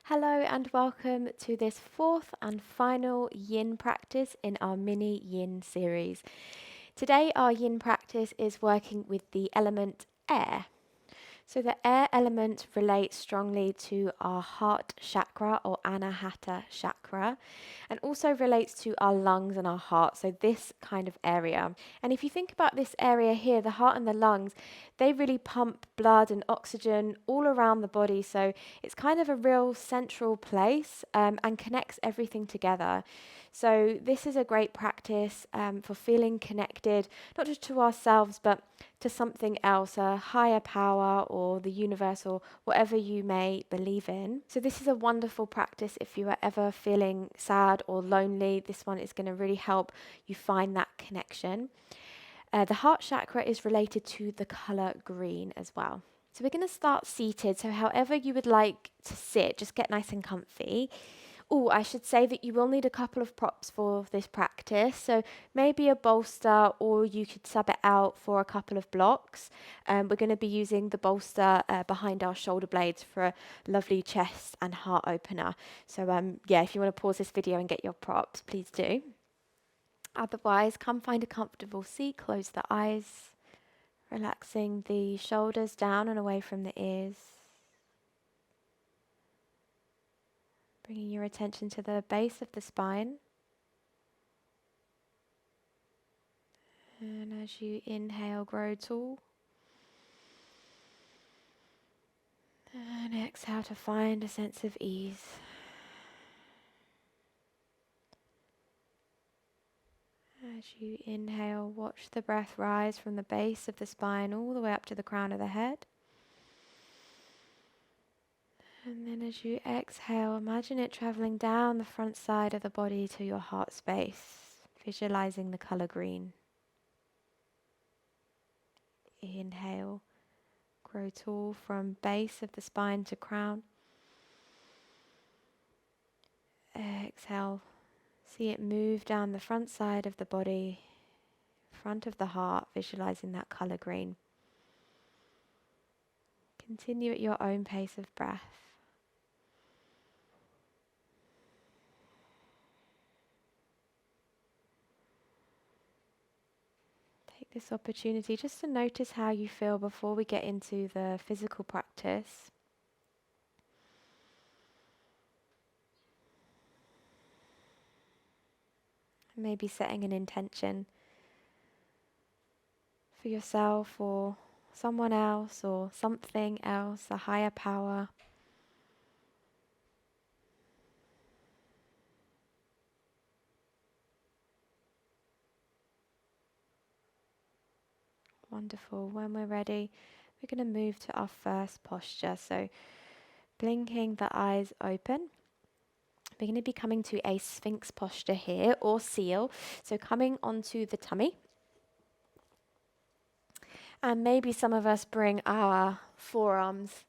Hello and welcome to this fourth and final yin practice in our mini yin series. Today our yin practice is working with the element air. So the air element relates strongly to our heart chakra or anahata chakra, and also relates to our lungs and our heart, so this kind of area. And if you think about this area here, the heart and the lungs, they really pump blood and oxygen all around the body, so it's kind of a real central place and connects everything together. So this is a great practice for feeling connected, not just to ourselves, but to something else, a higher power or the universe or whatever you may believe in. So this is a wonderful practice if you are ever feeling sad or lonely. This one is going to really help you find that connection. The heart chakra is related to the color green as well. So we're going to start seated. So however you would like to sit, just get nice and comfy. Oh, I should say that you will need a couple of props for this practice. So maybe a bolster, or you could sub it out for a couple of blocks. We're going to be using the bolster behind our shoulder blades for a lovely chest and heart opener. So yeah, if you want to pause this video and get your props, please do. Otherwise, come find a comfortable seat, close the eyes, relaxing the shoulders down and away from the ears. Bringing your attention to the base of the spine. And as you inhale, grow tall. And exhale to find a sense of ease. As you inhale, watch the breath rise from the base of the spine all the way up to the crown of the head. And then as you exhale, imagine it traveling down the front side of the body to your heart space, visualizing the color green. Inhale, grow tall from base of the spine to crown. Exhale, see it move down the front side of the body, front of the heart, visualizing that color green. Continue at your own pace of breath. Take this opportunity just to notice how you feel before we get into the physical practice. Maybe setting an intention for yourself or someone else or something else, a higher power. Wonderful. When we're ready, we're going to move to our first posture. So blinking the eyes open. We're going to be coming to a Sphinx posture here, or seal. So coming onto the tummy. And maybe some of us bring our forearms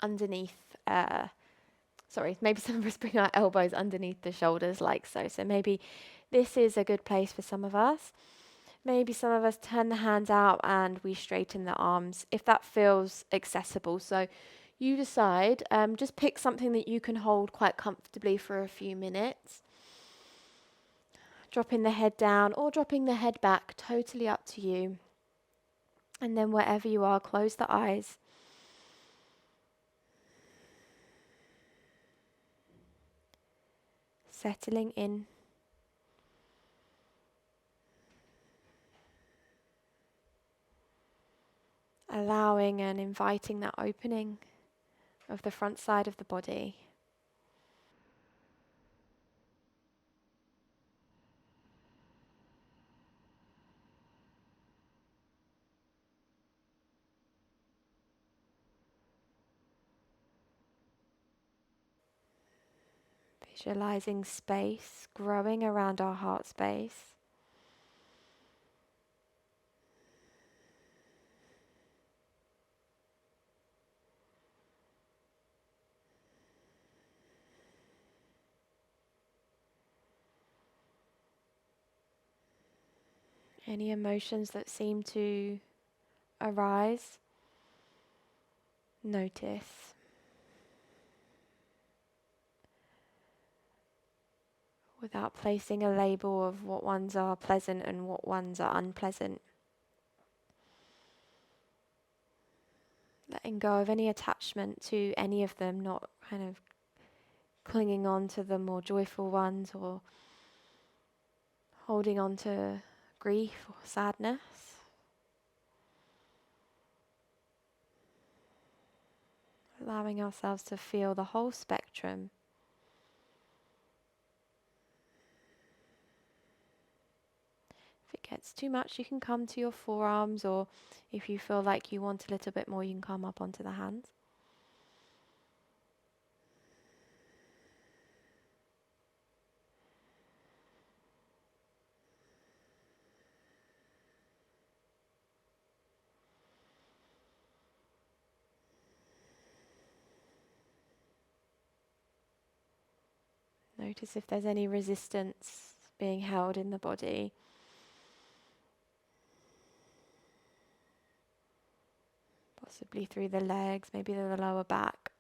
underneath, maybe some of us bring our elbows underneath the shoulders like so. So maybe this is a good place for some of us. Maybe some of us turn the hands out and we straighten the arms, if that feels accessible. So you decide, just pick something that you can hold quite comfortably for a few minutes. Dropping the head down or dropping the head back, totally up to you. And then wherever you are, close the eyes. Settling in. Allowing and inviting that opening of the front side of the body. Visualizing space growing around our heart space. Any emotions that seem to arise, notice. without placing a label of what ones are pleasant and what ones are unpleasant. Letting go of any attachment to any of them, not kind of clinging on to the more joyful ones or holding on to grief or sadness. Allowing ourselves to feel the whole spectrum. If it gets too much, you can come to your forearms, or if you feel like you want a little bit more, you can come up onto the hands. Notice if there's any resistance being held in the body. Possibly through the legs, maybe the lower back.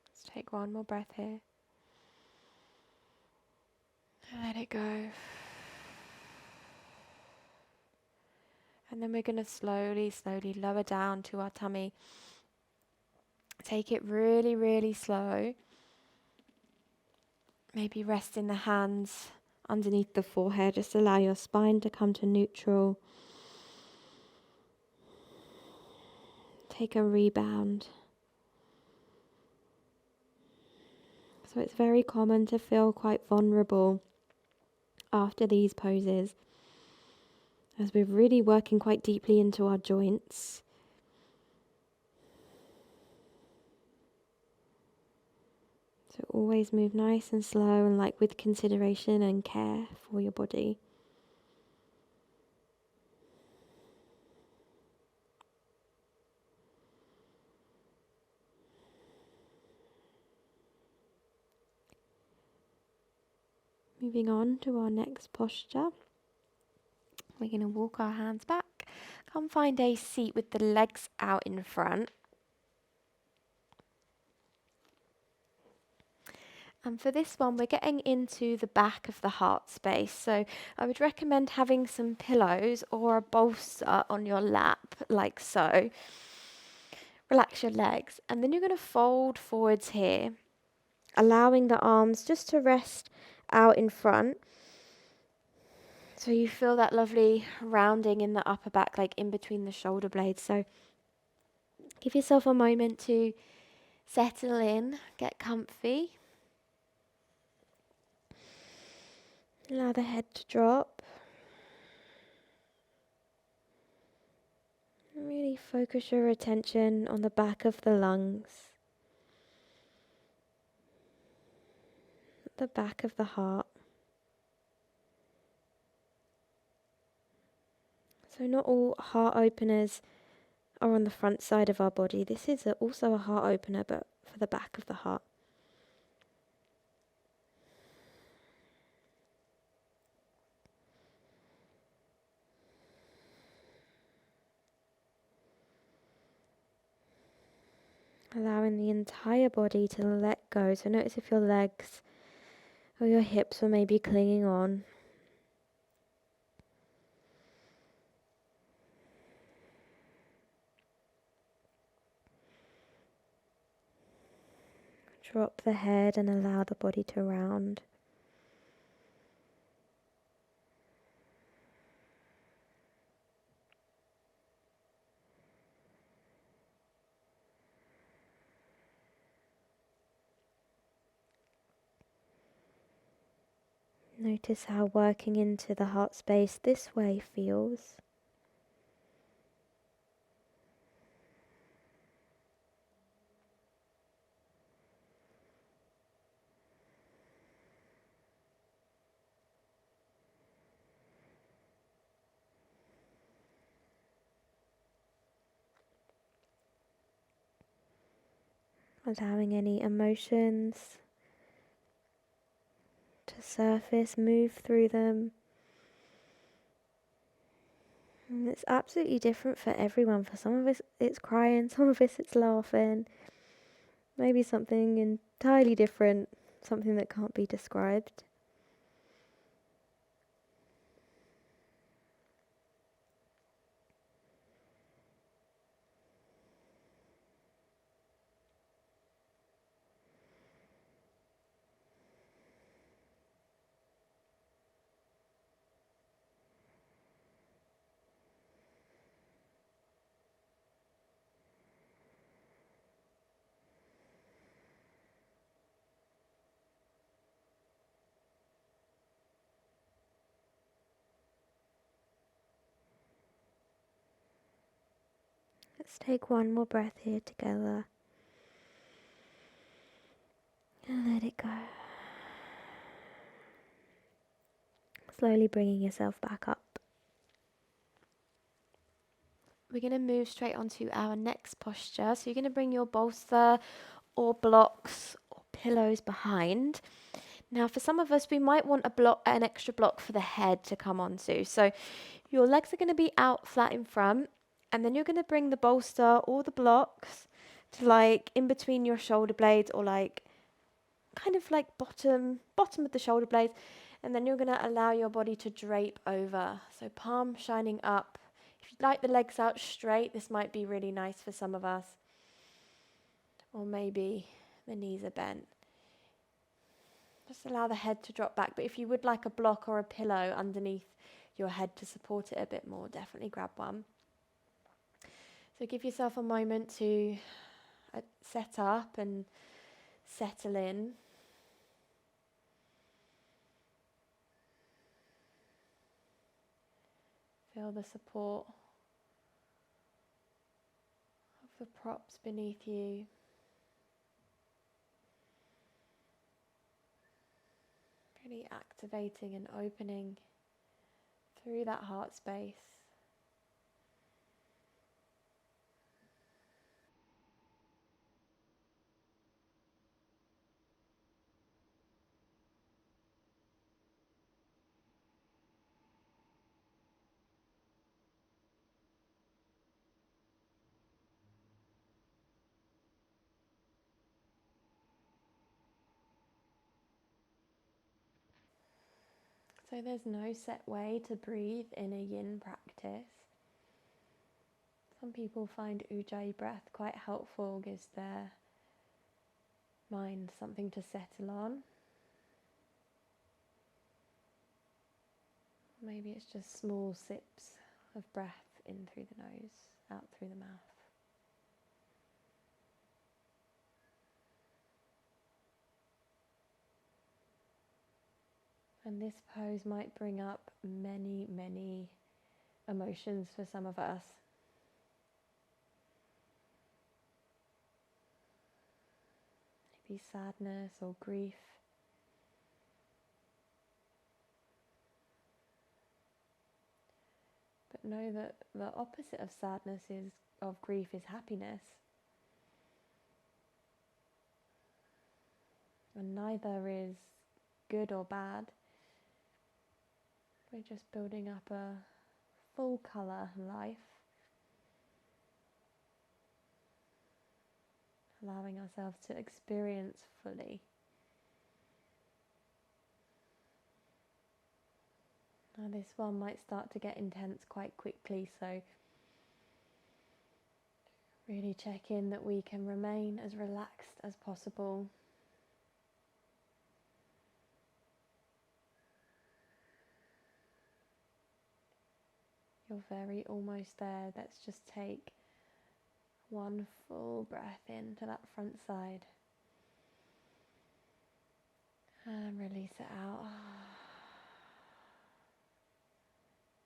Let's take one more breath here. And let it go. And then we're going to slowly lower down to our tummy. Take it really, really slow. Maybe resting the hands underneath the forehead. Just allow your spine to come to neutral. Take a rebound. So it's very common to feel quite vulnerable after these poses, as we're really working quite deeply into our joints. So always move nice and slow and with consideration and care for your body. Moving on to our next posture. We're going to walk our hands back. Come find a seat with the legs out in front. And for this one, we're getting into the back of the heart space. So I would recommend having some pillows or a bolster on your lap, like so. Relax your legs. And then you're going to fold forwards here, allowing the arms just to rest out in front. So you feel that lovely rounding in the upper back, like in between the shoulder blades. So give yourself a moment to settle in, get comfy. Allow the head to drop. Really focus your attention on the back of the lungs, the back of the heart. So not all heart openers are on the front side of our body. This is also a heart opener, but for the back of the heart. Allowing the entire body to let go. So notice if your legs or your hips are maybe clinging on. Drop the head and allow the body to round. Notice how working into the heart space this way feels. Allowing any emotions the surface, move through them. And it's absolutely different for everyone. For some of us it's crying, some of us it's laughing. Maybe something entirely different, something that can't be described. Let's take one more breath here together. And let it go. Slowly bringing yourself back up. We're going to move straight on to our next posture. So you're going to bring your bolster or blocks or pillows behind. Now for some of us, we might want an extra block for the head to come onto. So your legs are going to be out flat in front, and then you're going to bring the bolster or the blocks to like in between your shoulder blades, or like kind of like bottom of the shoulder blades, and then you're going to allow your body to drape over. So palm shining up. If you'd like the legs out straight, this might be really nice for some of us. Or maybe the knees are bent. Just allow the head to drop back. But if you would like a block or a pillow underneath your head to support it a bit more, definitely grab one. So give yourself a moment to set up and settle in. Feel the support of the props beneath you. Really activating and opening through that heart space. So there's no set way to breathe in a yin practice. Some people find ujjayi breath quite helpful, gives their mind something to settle on. Maybe it's just small sips of breath in through the nose, out through the mouth. And this pose might bring up many, many emotions for some of us. Maybe sadness or grief. But know that the opposite of sadness of grief is happiness. And neither is good or bad. We're just building up a full colour life, allowing ourselves to experience fully. Now this one might start to get intense quite quickly, so really check in that we can remain as relaxed as possible. You're very almost there. Let's just take one full breath into that front side and release it out.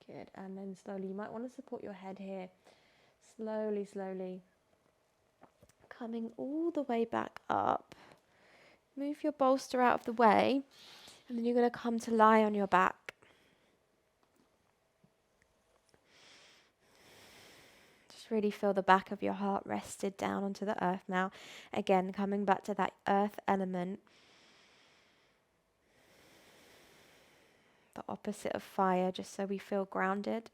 Good. And then slowly, you might want to support your head here. Slowly, slowly coming all the way back up. Move your bolster out of the way, and then you're going to come to lie on your back. Really feel the back of your heart rested down onto the earth now. Again, coming back to that earth element. the opposite of fire, just so we feel grounded.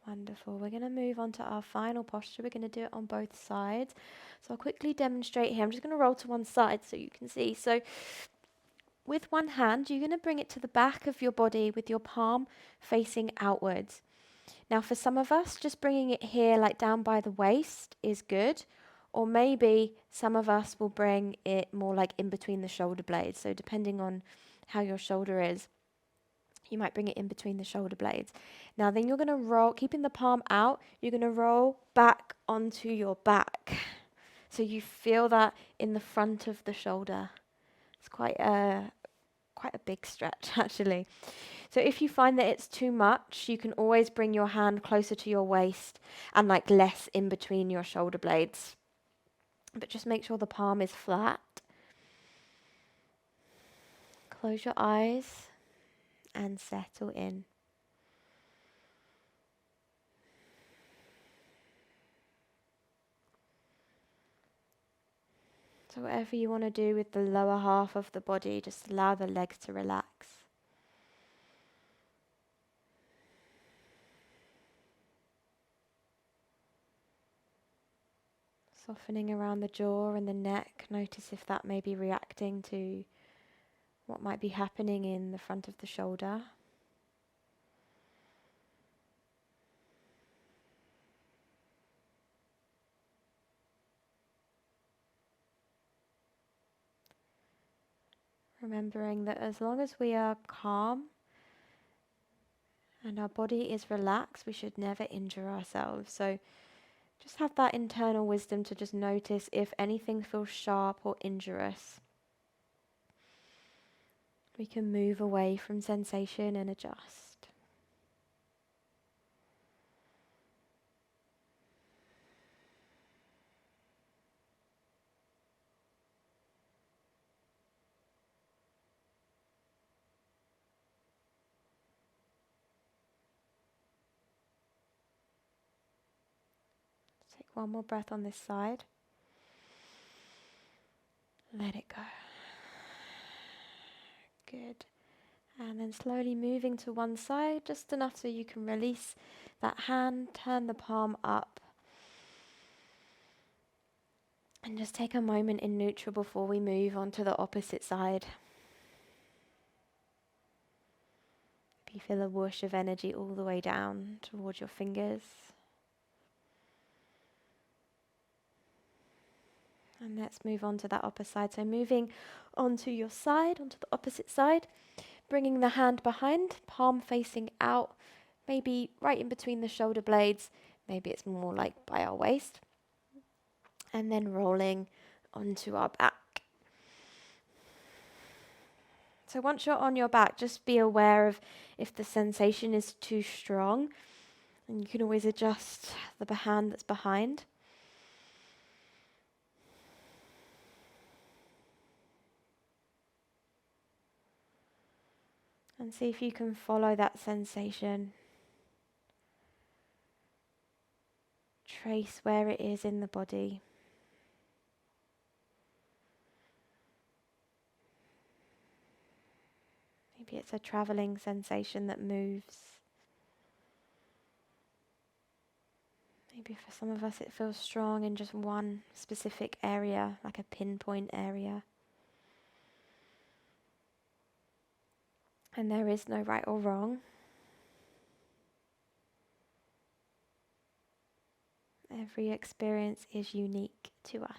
Wonderful. We're going to move on to our final posture. We're going to do it on both sides. So I'll quickly demonstrate here. I'm just going to roll to one side so you can see. So with one hand, you're going to bring it to the back of your body with your palm facing outwards. Now for some of us, just bringing it here like down by the waist is good. Or maybe some of us will bring it more like in between the shoulder blades. So depending on how your shoulder is, you might bring it in between the shoulder blades. Now then you're going to roll, keeping the palm out, you're going to roll back onto your back. So you feel that in the front of the shoulder. It's quite a big stretch actually. So if you find that it's too much, you can always bring your hand closer to your waist and like less in between your shoulder blades. But just make sure the palm is flat. Close your eyes and settle in. So whatever you want to do with the lower half of the body, just allow the legs to relax. Softening around the jaw and the neck. Notice if that may be reacting to what might be happening in the front of the shoulder. Remembering that as long as we are calm and our body is relaxed, we should never injure ourselves. So just have that internal wisdom to just notice if anything feels sharp or injurious. We can move away from sensation and adjust. Take one more breath on this side. Let it go. Good. And then slowly moving to one side, just enough so you can release that hand, turn the palm up. And just take a moment in neutral before we move on to the opposite side. You feel a whoosh of energy all the way down towards your fingers. And let's move on to that opposite side. So moving onto your side, onto the opposite side, bringing the hand behind, palm facing out, maybe right in between the shoulder blades. Maybe it's more like by our waist. And then rolling onto our back. So once you're on your back, just be aware of if the sensation is too strong. And you can always adjust the hand that's behind. And see if you can follow that sensation. Trace where it is in the body. Maybe it's a traveling sensation that moves. Maybe for some of us it feels strong in just one specific area, like a pinpoint area. And there is no right or wrong. Every experience is unique to us.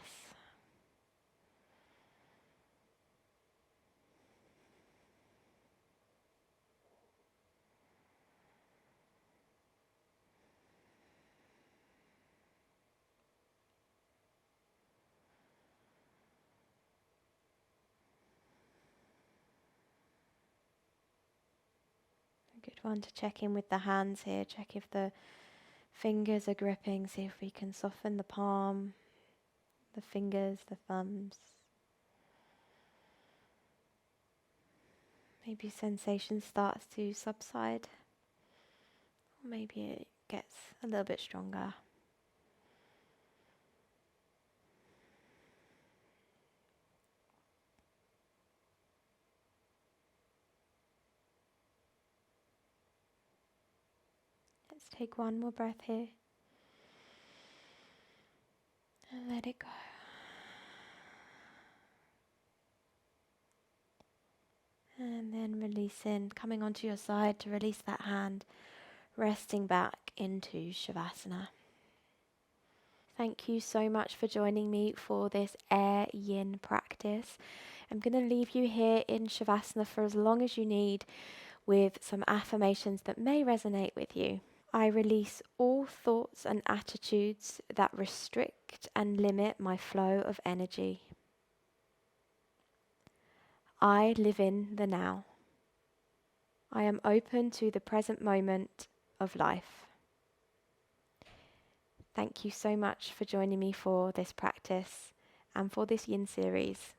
A good one to check in with the hands here. Check if the fingers are gripping. See if we can soften the palm, the fingers, the thumbs. Maybe sensation starts to subside. Or maybe it gets a little bit stronger. Let's take one more breath here. And let it go. And then releasing, coming onto your side to release that hand, resting back into Shavasana. Thank you so much for joining me for this air yin practice. I'm going to leave you here in Shavasana for as long as you need with some affirmations that may resonate with you. I release all thoughts and attitudes that restrict and limit my flow of energy. I live in the now. I am open to the present moment of life. Thank you so much for joining me for this practice and for this yin series.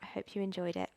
I hope you enjoyed it.